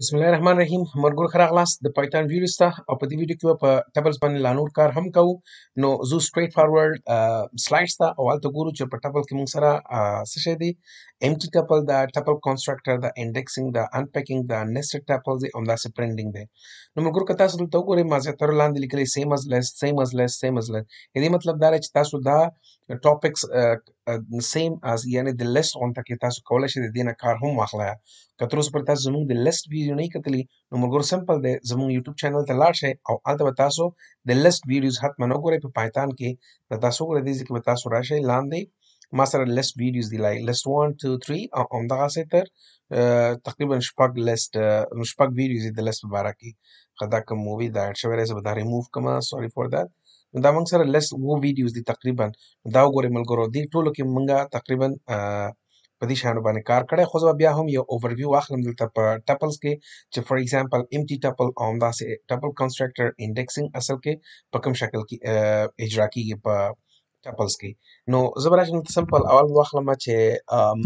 بسم الله الرحمن الرحیم مرګور خراغلاس د پایتون ویډیوز ته او په دې ویډیو کې په ټیبلز باندې لا نور کار هم کوو نو زو سټریټ فارورډ سلایډز ته او البته ګورو چې په ټیبل کې موږ سره څه شی دی empty tuple دا ټیبل کنسټرکټر دا انډیکسینګ دا انپیکینګ دا nested tuple دی او دا پرنټینګ دی نو مرګور که تاسو دلته وګورئ ما زه تر لاندې لیکلي same as less یعنی مطلب دا دی چې تاسو دا ټاپکس same as یعنی د لیست غونډه کې تاسو کولای شئ د دې نه کار هم واخلئ که تر اوسه پورې تاسو زموږ د لیست ویډیو نه کتلی نو مرګور سمپل دی زموږ یوټیوب چینل ته لاړ شئ او هلته به تاسو د لیست ویډیوز حتما وګورئ په پایتون کې د تاسو وګورئ دې کې به تاسو راشئ لاندې ما سره لیست ویډیوز دی لای لیست 1 2 3 او همدغسې تر تقریبا شپږ ویډیوز د لیست په باره کې دا کوم مووي دا اډ شوی دی زه به دا ریموو کړم سوري فور دیټ نو دا موږ سره لیست اووه ویډیوز دي تقریبا دا وګورئ ملګرو دې ټولو کې موږ تقریبا په دې شیانو باندې کار کړی خو زه بیا هم یو اوورویو واخلم دلته په ټپلز کې چې فار ایگزامپل empty tuple او همداسې ټپل کنسټرکټر انډیکسینګ اصل کې په کوم شکل کې اجرا کیږي په ټپلز کې نو زه به راشم دلته سمپل اول به واخلم چې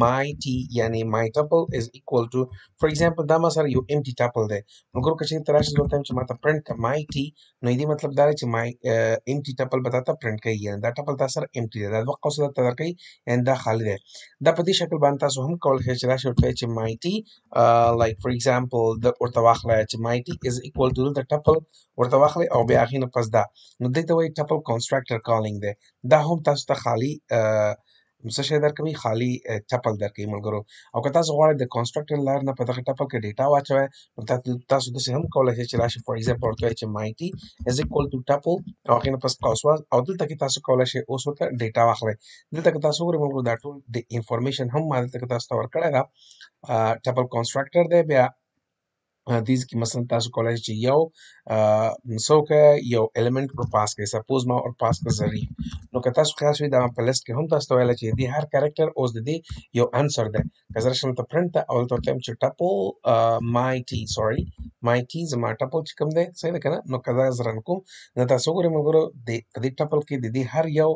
my t یعنی my tuple is equal to فار ایگزامپل دا ما سره یو empty tuple دی مګر که چېرته راشي زه ورته وایم چې ما ته پرنټ کړه my t نو دې مطلب دا دی چې my empty tuple به تا ته پرنټ کوي یعنې دا ټپل تا سره empty دی دا دوه قوسه درته درکوي یعنې دا خالي دی دا په دې شکل باندې تاسو هم کولی شئ چې راشئ ورته وایئ چې my t like for example ورته واخلئ چې my t is equal to دلته ټپل ورته واخلئ او بیا هغې نه پس دا نو دې ته وایي ټپل کنسټرکټر کالینګ دی دا هم تاسو ته خالي څه شی درکوي خالي ټپل درکوي ملګرو او که تاسو غواړئ د کنسټرکټر له لارې نه په دغه ټپل کې ډیټا واچوئ نو تاسو داسې هم کولی شئ چې راشئ فار ایگزامپل ورته وایئ چې my t is equal to ټپل او هغې نه پس قوس او دلته کې تاسو کولی شئ اوس ورته ډیټا واخلئ دلته که تاسو وګورئ ملګرو دا ټول د انفارمیشن هم ما دلته کې تاسو ته ورکړی ده ټپل کنسټرکټر دی بیا دې کې مثلا تاسو کولی شئ چې یو څه وکړئ یو الیمنټ ور پاس کړئ سپوز ما ور پاس کړ ظریف نو که تاسو خیال شوي دا په لیست کې هم تاسو ته ویلی چې د دې هر کرکټر اوس د دې یو انسر دی که زه راشم دلته پرنټ ته او دلته ورته وایم چې ټپل my t زما ټپل چې کوم دی صحیح ده که نه نو که دا زه رن کوم نو تاسو وګورئ ملګرو په دې ټپل کې د دې هر یو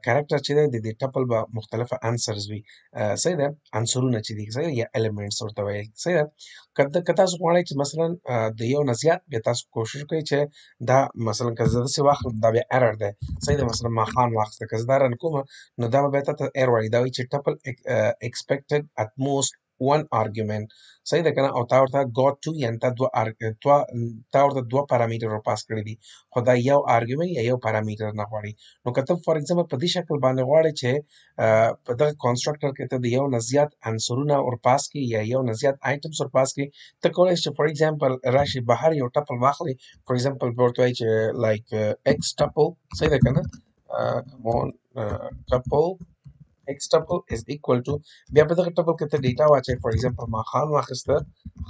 کرکټر چې دی د دې ټپل به مختلفه انسرز وي صحیح ده انسرونه چې دي صحیح یا الیمنټس ورته وایي صحیح ده که تاسو غواړئ چې مثلا د یو نه زیات بیا تاسو کوشش کوئ چې دا مثلا که زه داسې واخلم دا بیا ایرر دی صحیح ده مثلا ما خان واخیسته که زه دا رن کومه نو دا به بیا تا ته ایرر وایي دا وایي چې ټپل expected at most one argument صحیح ده که نه او تا ورته got to یعنې تا ورته دوه پارامیټر ور پاس کړي دي خو دا یو آرګومنټ یا یو پارامیټر نه غواړي نو که ته فار ایگزامپل په دې شکل باندې غواړې چې په دغه کنسټرکټر کې ته د یو نه زیات عنصرونه ور پاس کړي یا یو نه زیات آیټمز ور پاس کړي ته کولی شې چې فار ایگزامپل راشي بهر یو ټپل واخلې فار ایگزامپل به ورته وایي چې لایک ایکس ټپل صحیح ده که نه ټپل x tuple is equal to بیا په دغه ټپل کې ته ډیټا واچوي فار ایگزامپل ما خان واخیسته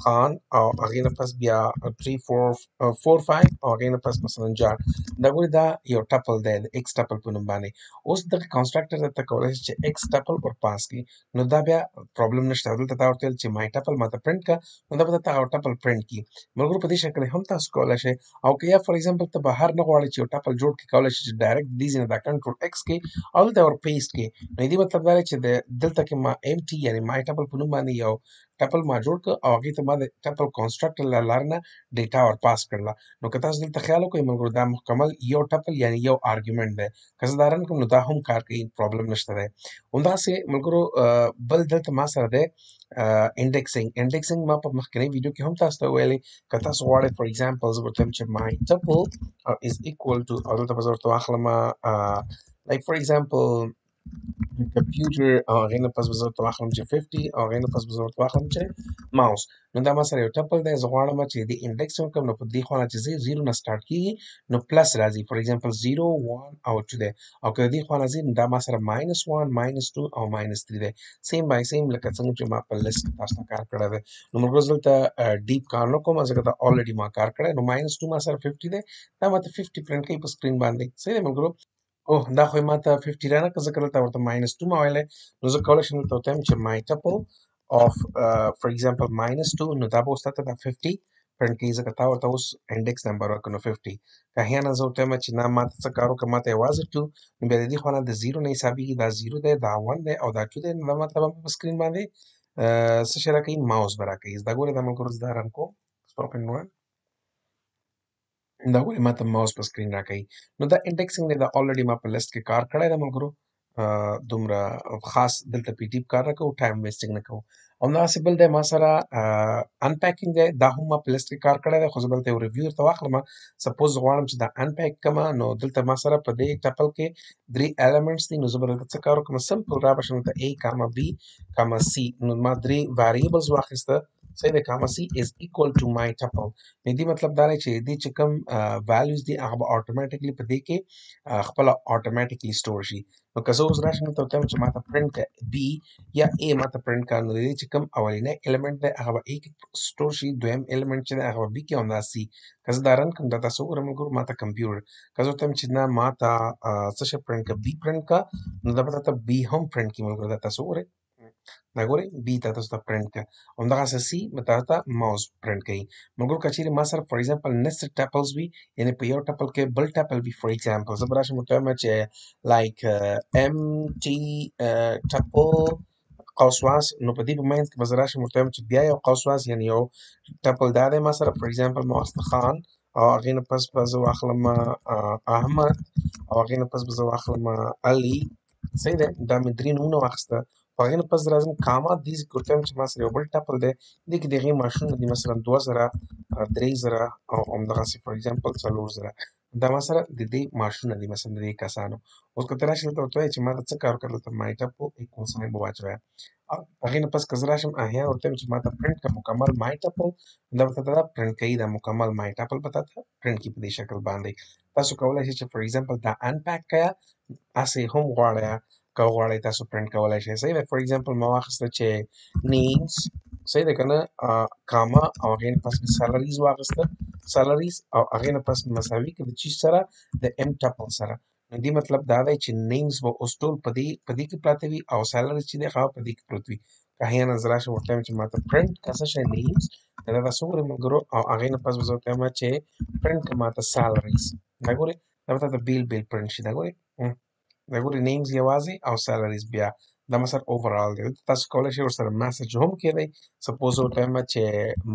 خان او هغې نه پس بیا 3 4 4 5 او هغې نه پس مثلا جان دا ګورې دا یو ټپل دی د x ټپل په نوم باندې اوس دغه کنسټرکټر ته ته کولی شې چې x ټپل ور پاس کړي نو دا بیا پرابلم نشته دلته تا ورته ویل چې my ټپل ماته پرنټ کړه نو دا به درته هغه ټپل پرنټ کړي ملګرو په دې شکل هم تاسو کولی شئ او که یا فار ایگزامپل ته بهر نه غواړئ چې یو ټپل جوړ کړي کولی شئ چې ډایرکټ دې ځای نه دا کنټرول x کې او دلته ور پیسټ کړي نو دې مطلب دا دی چې دلته کې ما empty یعنې my ټپل په نوم باندې یو ټپل ما جوړ کړ او هغې ته ما د ټپل کنسټرکټر له لارې نه ډیټا ور پاس کړله نو که تاسو دلته خیال وکړئ ملګرو دا مکمل یو ټپل یعنې یو آرګومنټ دی که زه دا رن کړم نو دا هم کار کوي پرابلم نشته دی همداسې ملګرو بل دلته ما سره دی انډیکسینګ ما په مخکنۍ ویډیو کې هم تاسو ته ویلې که تاسو غواړئ فار ایگزامپل زه به ورته وایم چې my tuple is equal to او دلته به زه ورته واخلم like for example کمپیوټر او هغې نه پس به زه ورته واخلم چې 50 او هغې نه پس به زه ورته واخلم چې ماوس نو دا ما سره یو ټپل دی زه غواړم چې د انډیکس وکړم نو په دې خوا نه چې زیرو نه سټارټ کېږي نو پلس راځي فار ایگزامپل 0 1 او 2 دی او که د دې خوا نه ځي نو دا ما سره -1 -2 او -3 دی سیم بای سیم لکه څنګه چې ما په لیست کې تاسو ته کار کړی دی نو ملګرو زه دلته ډیپ کار نه کوم ځکه دا الریډي ما کار کړی نو -2 ما سره 50 دی دا ماته 50 پرنټ کوي په سکرین باندې صحیح دی ملګرو اوه دا خو یې ما ته 50 رانه کړه ځکه دلته ورته -2 ما ویلی نو زه کولی شم دلته ورته وایم چې my tuple of for example -2 نو دا به اوس تا ته دا 50 پرنټ کوي ځکه تا ورته اوس انډیکس نمبر ورکړه نو 50 که احیانا زه ورته وایم چې نه ما ته څه کار وکړه ما ته یوازې 2 نو بیا د دې خوا نه د 0 نه حسابېږي دا 0 دی دا 1 دی او دا 2 دی نو دا مطلب هم په سکرین باندې څه شی راکوي ماوس به راکوي دا ګورئ دا ملګرو زه دا رن کوم stop and run دا ګورئ ماته ماوس په سکرین راکوي نو دا انډیکسینګ دی دا الریډي ما په لیست کې کار کړی دی ملګرو دومره خاص دلته پی ټیپ کار نه کوو ټایم ویسټینګ نه کوو همداسې بل دی ما سره انپیکینګ دی دا هم ما په لیست کې کار کړی دی خو زه دلته یو ریویو ورته واخلم سپوز غواړم چې دا انپیک کړمه نو دلته ما سره په دې ټپل کې 3 ایلیمنټس دي نو زه به دلته څه کار وکړم سمپل را به شم دلته A, B, C نو ما 3 ویریبلز واخیسته صحیح دی کاما C is equal to my tuple نو دې مطلب دا دی چې دې چې کوم values دي هغه به automatically په دې کې خپله automatically store شي نو که زه اوس راشم دلته ورته وایم چې ماته print کړه B یا A ماته print کړه نو د دې چې کوم اولنی element دی هغه به A کې store شي دویم element چې دی هغه به B کې همدا C که زه دا رن کړم دا تاسو وګورئ ملګرو ماته کمپیوټر که زه ورته وایم چې نه ماته څه شی print کړه B print کړه نو دا به درته B هم print کړي ملګرو دا تاسو وګورئ دا ګورئ B ته تاسو ته print کړه همدغسې C به تاسو ته mouse print کوي ملګرو که چیرې ما سره for example nested tuples وي یعنې په یو ټپل کې بل ټپل وي for example زه به راشم ورته وایم چې like empty tuple قوسواس نو په دې په منځ کې به زه راشم ورته وایم چې بیا یو قوسواس یعنې یو ټپل دا دی ما سره for example ما واخیسته خان او هغې نه پس به زه واخلم احمد او هغې نه پس به زه واخلم علي صحیح دی دا مې 3 نومونه واخیسته په هغې نه پس راځم کاما دې ځای کې ورته وایم چې ما سره یو بل ټپل دی دې کې د هغې ماشینونه دي مثلا 2000 3000 او همدغسې for example 4000 دا ما سره د دې ماشینونه دي مثلا د دې کسانو اوس که ته راشې دلته ورته وایې چې ما ته څه کار وکړه دلته my tuple equals sign به واچوې هغې نه پس که زه راشم احیانا ورته وایم چې ما ته print کړه مکمل my tuple دا به تا ته print کوي دا مکمل my tuple به تا ته print کړي په دې شکل باندې تاسو کولی شئ چې for example دا unpack کړه هسې هم غواړئ که غواړئ تاسو print کولی شئ صحیح ده for example ما واخیسته چې names صحیح ده که نه کاما او هغې نه پس مې salaries واخیسته salaries او هغې نه پس مساوي کړه د چیز سره د m tuple سره نو دې مطلب دا دی چې names به اوس ټول په دې کې پراته وي او salaries چې دی هغه په دې کې پروت وي که احیانا زه راشم ورته وایم چې ما ته print که څه شی names دا تاسو وګورئ ملګرو او هغې نه پس به زه ورته وایم چې print که ما ته salaries دا ګورئ دا به تاته بیل بیل print شي دا ګورئ دا ګورئ names یوازې او salaries بیا دا مثلا overall دی تاسو کولی شئ ورسره مسج هم کېدی سپوز ورته وایم چې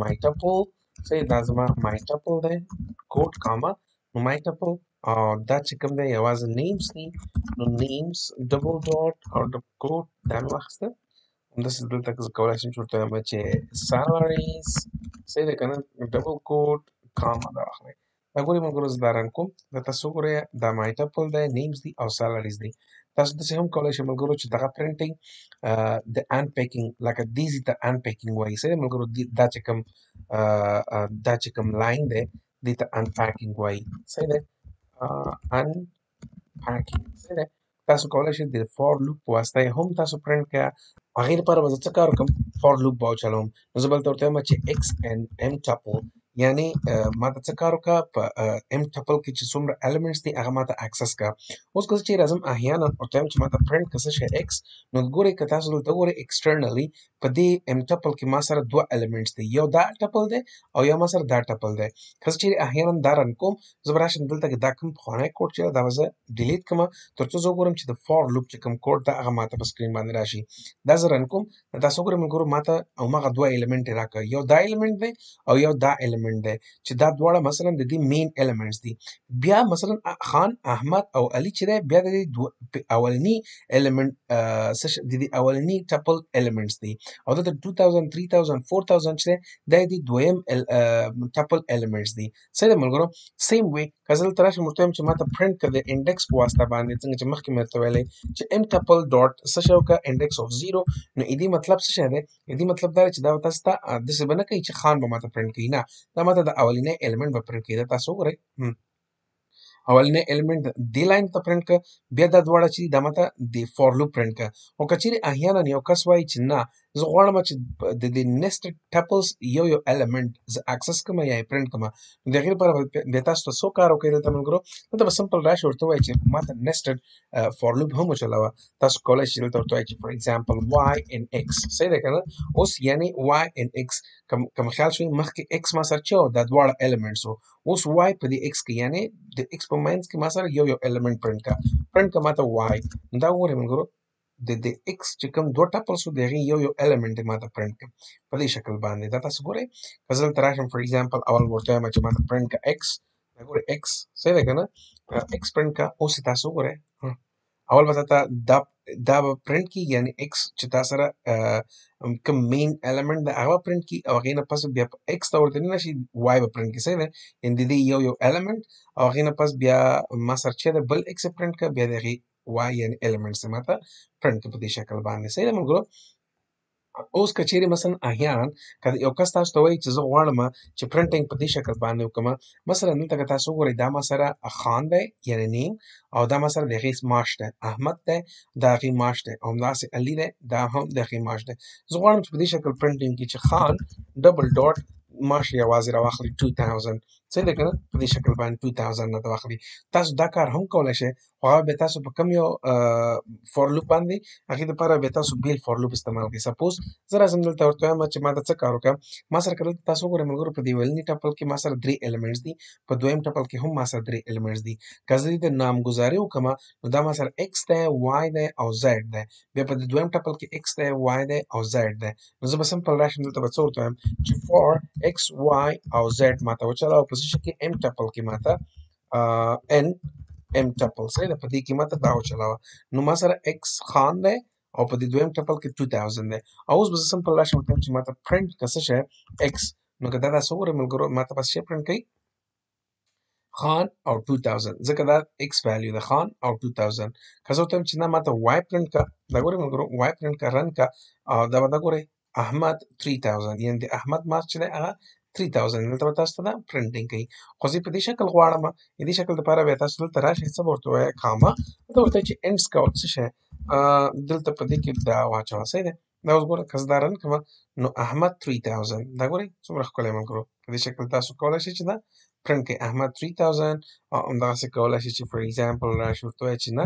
my tuple صحیح دا زما my tuple دی کوټ کاما نو my tuple او دا چې کوم دی یوازې names دي نو names ډبل ډاټ او کوټ دا مې واخیسته همداسې دلته که زه کولی شم چې ورته وایم چې salaries صحیح دی که نه ډبل کوټ کاما دا واخلئ دا ګورئ ملګرو زه دا رن کوم دا تاسو وګورئ دا my tuple دی names دي او salaries دي تاسو داسې هم کولی شئ ملګرو چې دغه پرنټینګ د unpacking لکه دې ځای ته unpacking وایي صحیح دی ملګرو دا چې کوم لاین دی دې ته unpacking وایي صحیح دی unpacking صحیح دی تاسو کولی شئ د فور لوپ په واسطه یې هم تاسو پرنټ کړه هغې لپاره به زه څه کار وکړم فور لوپ به وچلوم نو زه به دلته ورته وایم چې x and m tuple یعنې ما ته څه کار وکړه په m tuple کې چې څومره elements دي هغه ما ته access کړه اوس که زه چې راځم احیانا ورته وایم چې ما ته print که څه شی x نو ګورئ که تاسو دلته وګورئ externally په دې m tuple کې ما سره 2 elements دي یو دا tuple دی او یا ما سره دا tuple دی که زه چیرې احیانا دا رن کوم زه به راشم دلته کې دا کوم پخوانی کوډ چې دا به زه ډیلیټ کړم تر څو زه وګورم چې د فور لوپ چې کوم کوډ ده هغه ما ته په سکرین باندې راشي دا زه رن کوم تاسو وګورئ ملګرو ما ته هماغه 2 element یې راکړه یو دا element دی او یو دا element دی چې دا دواړه مثلا د دې مین elements دي بیا مثلا خان احمد او علي چې دی بیا د دې اولني element د دې اولني tuple elements دي او دا د 2000 3000 4000 چې دی دا د دویم tuple elements دي صحیح ده ملګرو سیم وی که زه دلته راشم ورته وایم چې ما ته print کړه د index په واسطه باندې څنګه چې مخکې مې درته ویلی چې m tuple ډاټ څه شی وکړه index of 0 نو دې مطلب څه شی دی دې مطلب دا دی چې دا به تاسو ته داسې به نه کوي چې خان به ما ته print کوي نه دا ما ته د اولنی element به print کوي دا تاسو وګورئ اولنی element دې لاین ته print کړه بیا دا دواړه چې دا ما ته د فور لوپ print کړه او که چیرې احیانا یو کس وایي چې نه زه غواړم چې د دې nested tuples یو element زه access کړم یا یې print کړم نو د هغې لپاره بیا تاسو ته څو کار وکړئ دلته ملګرو دلته به سمپل راشئ ورته ووایئ چې ما ته nested فور لوپ هم وچلوه تاسو کولی شئ دلته ورته ووایئ چې for example y and x صحیح ده که نه اوس یعنې y and x که مې خیال شوي مخکې x ما سره چې و دا دواړه elements و اوس y په دې x کې یعنې د x په منځ کې ما سره یو element print کړه ما ته y دا وګورئ ملګرو د x چې کوم دوه ټپلز د هغې یو element ما ته print کړي په دې شکل باندې دا تاسو ګورئ که زه دلته راشم for example اول ورته وایم چې ما ته print کړه x دا ګورئ x صحیح ده که نه x print کړه اوس یې تاسو وګورئ اول به تا دا به پرنټ کیږي یعنی x چې تا سره کوم مین element ده هغه به پرنټ کیږي او هغې نه پس بیا x ته ورته نه شي y به پرنټ کړي صحیح ده یعنې د دې یو element او هغې نه پس بیا ما سره چې ده بل x یې پرنټ کړه بیا د هغې y یعنې elements یې ما ته پرنټ کړه په دې شکل باندې صحیح ده ملګرو اوس که چیرې مثلا احیانا که یو کس تاسو ته وایي چې زه غواړم چې پرنټینګ په دې شکل باندې وکړم مثلا دلته که تاسو وګورئ دا ما سره خان دی یعنې نیم او دا ما سره د هغې معاش دی احمد دی د هغې معاش دی او همداسې علي دی دا هم د هغې معاش دی زه غواړم چې په دې شکل پرنټینګ کې چې خان ډبل ډاټ معاش یوازې راواخلي 2000 صحیح ده که نه په دې شکل باندې 2000 نه واخلي تاسو دا کار هم کولی شئ خو هغه بیا تاسو په کوم یو فور لوپ باندې هغې دپاره بیا تاسو بیل فور لوپ استعمال کړئ سپوز زه راځم دلته ورته وایم چې ما ته څه کار وکړه ما سره که دلته تاسو وګورئ ملګرو په دې اولني ټپل کې ما سره 3 elements دي په دویم ټپل کې هم ما سره 3 elements دي که زه د نامګذاري وکړم نو دا ما سره x دی y دی او z دی بیا په دې دویم ټپل کې x دی y دی او z دی نو زه به سمپل راشم دلته به څه ورته وایم چې for x y او z ما ته وچلاوه په څه کې m ټپل کې ما ته m ټپل صحیح ده په دې کې ما ته دا وچلاوه نو ما سره x خان دی او په دې دویم ټپل کې 2000 دی او اوس به زه سمپل راشم ورته چې ما ته پرنټ که څه شی x نو که دا تاسو وګورئ ملګرو ما ته بس شی پرنټ کوي خان او 2000 ځکه دا x value ده خان او 2000 که زه ورته وایم چې نه ما ته y پرنټ که دا ګورئ ملګرو y پرنټ که رن که او دا به دا ګورئ احمد 3000 یعنې د احمد مارکس چې دی هغه 3000 دلته به تاسو ته دا پرنټینګ کوي خو زه په دې شکل غواړم د دې شکل دپاره بیا تاسو دلته راشئ څه به ورته ووایه کاما ته ورته چې انډ کول څه شی دلته په دې کې دا واچوه صحیح دی دا اوس ګوره که زه دا رن کړم نو احمد 3000 دا ګورئ څومره ښکلی ملګرو په دې شکل تاسو کولی شئ چې دا پرنټ کړئ احمد 3000 او همدغسې کولی شئ چې فور ایگزامپل راشئ ورته ووایه چې نه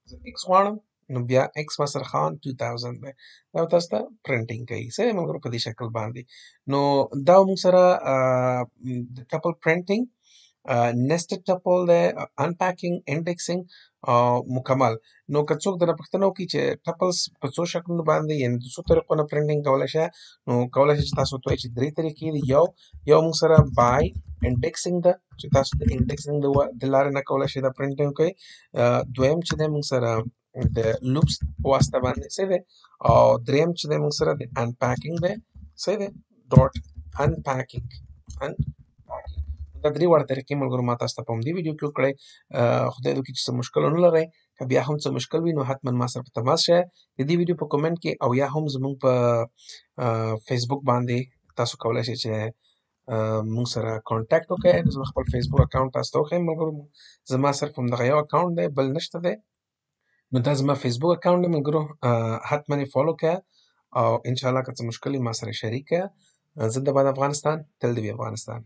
زه ایکس غواړم نو بیا x ما سره خان 2000 دی دا به تاسو ته پرنټینګ کوي صحیح ملګرو په دې شکل باندې نو دا موږ سره د ټپل پرنټینګ nested tuple دی unpacking indexing مکمل نو که څوک درنه پوښتنه وکړي چې ټپلز په څو شکلونو باندې یعنې د څو طریقو نه پرنټینګ کولی شئ نو کولی شئ چې تاسو ورته وایئ چې 3 طریقې دي یو موږ سره by indexing ده چې تاسو د indexing د لارې نه کولی شئ دا پرنټینګ کوئ دویم چې دی موږ سره د لوپس په واسطه باندې صحیح دی او دریم چې دی موږ سره د unpacking دی صحیح دی ډاټ unpacking دا درې واړه طریقې ملګرو ما تاسو ته په همدې ویډیو کې وکړئ خدای دې وکړي چې څه مشکل ونه لرئ که بیا هم څه مشکل وي نو حتما ما سره په تماس شئ د دې ویډیو په کومنټ کې او یا هم زموږ په فیسبوک باندې تاسو کولی شئ چې موږ سره کانټیکټ وکړئ زما خپل فیسبوک اکاونټ تاسو ته وښیم ملګرو زما صرف همدغه یو اکاونټ دی بل نشته دی نو دا زما فیسبوک اکاونټ دی ملګرو حتما یې فالو کړه او انشاءالله که څه مشکل وي ما سره شریک کړه زنده باد افغانستان تل دې وي افغانستان